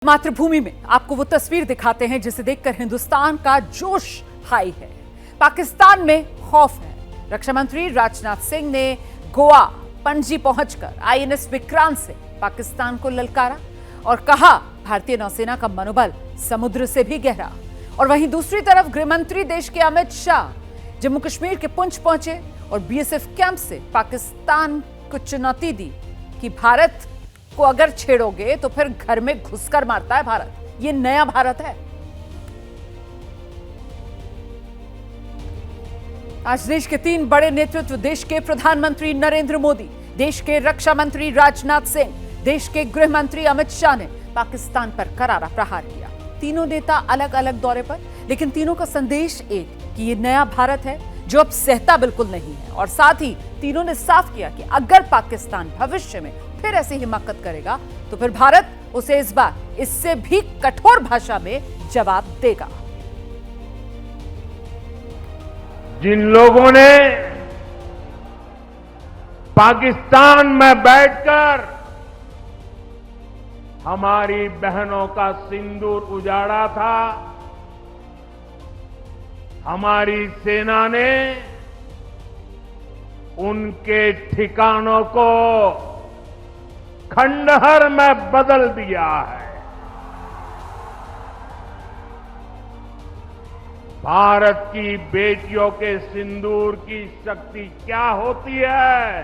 मातृभूमि में आपको वो तस्वीर दिखाते हैं जिसे देखकर हिंदुस्तान का जोश हाई है। पाकिस्तान में खौफ है। रक्षा मंत्री राजनाथ सिंह ने गोवा पणजी पहुंचकर आईएनएस विक्रांत से पाकिस्तान को ललकारा और कहा भारतीय नौसेना का मनोबल समुद्र से भी गहरा। और वहीं दूसरी तरफ गृहमंत्री देश के अमित शाह जम्मू कश्मीर के पुंछ पहुंचे और बीएसएफ कैंप से पाकिस्तान को चुनौती दी कि भारत को अगर छेड़ोगे तो फिर घर में घुसकर मारता है भारत। ये नया भारत है। आज देश के तीन बड़े नेतृत्व, देश के प्रधानमंत्री नरेंद्र मोदी, देश के रक्षा मंत्री राजनाथ सिंह, देश के गृह मंत्री अमित शाह ने पाकिस्तान पर करारा प्रहार किया। तीनों नेता अलग अलग दौरे पर, लेकिन तीनों का संदेश एक कि ये नया भारत है जो अब सहता बिल्कुल नहीं है। और साथ ही तीनों ने साफ किया कि अगर पाकिस्तान भविष्य में फिर ऐसी हिमाकत करेगा तो फिर भारत उसे इस बार इससे भी कठोर भाषा में जवाब देगा। जिन लोगों ने पाकिस्तान में बैठकर हमारी बहनों का सिंदूर उजाड़ा था, हमारी सेना ने उनके ठिकानों को खंडहर में बदल दिया है। भारत की बेटियों के सिंदूर की शक्ति क्या होती है,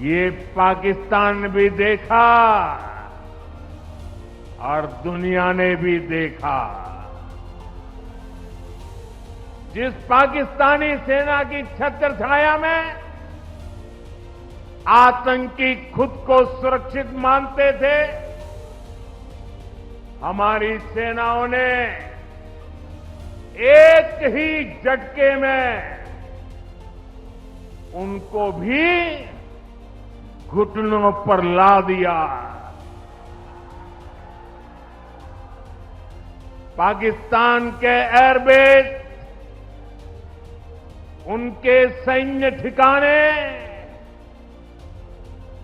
ये पाकिस्तान ने भी देखा और दुनिया ने भी देखा। जिस पाकिस्तानी सेना की छत्र छाया में आतंकी खुद को सुरक्षित मानते थे, हमारी सेनाओं ने एक ही झटके में उनको भी घुटनों पर ला दिया। पाकिस्तान के एयरबेस, उनके सैन्य ठिकाने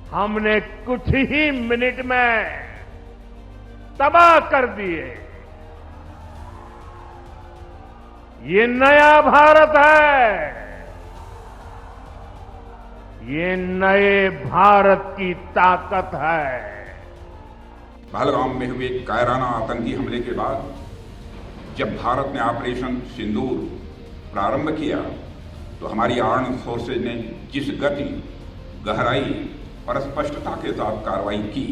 हमने कुछ ही मिनट में तबाह कर दिए। ये नया भारत है, ये नए भारत की ताकत है। पहलगाम में हुए कायराना आतंकी हमले के बाद जब भारत ने ऑपरेशन सिंदूर प्रारंभ किया तो हमारी आर्म्ड फोर्सेज ने जिस गति, गहराई और स्पष्टता के साथ कार्रवाई की,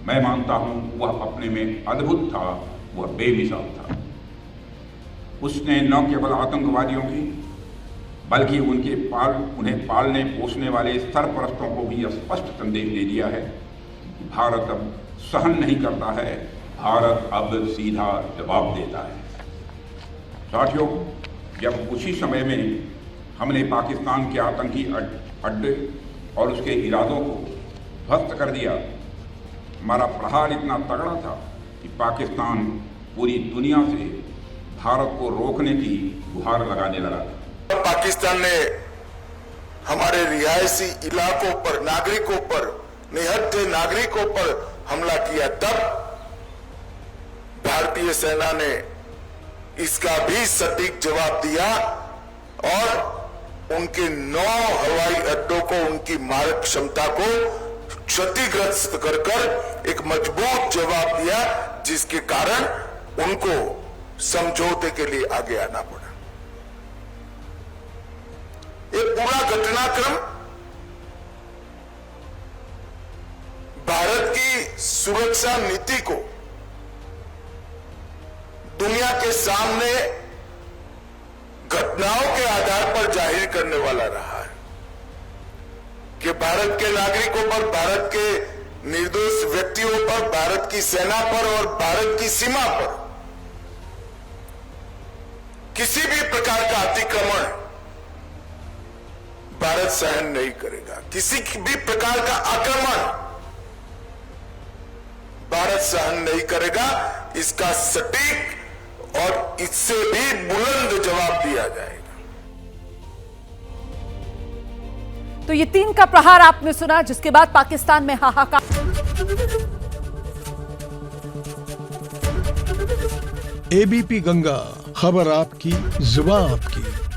मैं मानता हूं वह अपने में अद्भुत था, वह बेमिसाल था। उसने न केवल आतंकवादियों की बल्कि उन्हें पालने पोसने वाले सरपरस्तों को भी स्पष्ट संदेश दे दिया है कि भारत अब सहन नहीं करता है, भारत अब सीधा जवाब देता है। साथियों, जब उसी समय में हमने पाकिस्तान के आतंकी अड्डे और उसके इरादों को ध्वस्त कर दिया, हमारा प्रहार इतना तगड़ा था कि पाकिस्तान पूरी दुनिया से भारत को रोकने की गुहार लगाने लगा। पाकिस्तान ने हमारे रिहायशी इलाकों पर, नागरिकों पर, निहत्थे नागरिकों पर हमला किया, तब भारतीय सेना ने इसका भी सटीक जवाब दिया और उनके 9 हवाई अड्डों को, उनकी मारक क्षमता को क्षतिग्रस्त कर एक मजबूत जवाब दिया, जिसके कारण उनको समझौते के लिए आगे आना पड़ा। ये पूरा घटनाक्रम भारत की सुरक्षा नीति को दुनिया के सामने घटनाओं के आधार पर जाहिर करने वाला रहा है कि भारत के नागरिकों पर, भारत के निर्दोष व्यक्तियों पर, भारत की सेना पर और भारत की सीमा पर किसी भी प्रकार का अतिक्रमण भारत सहन नहीं करेगा। किसी भी प्रकार का आक्रमण भारत सहन नहीं करेगा। इसका सटीक और इससे भी बुलंद जवाब दिया जाएगा। तो ये 3 का प्रहार आपने सुना, जिसके बाद पाकिस्तान में हाहाकार। एबीपी गंगा, खबर आपकी, जुबान आपकी।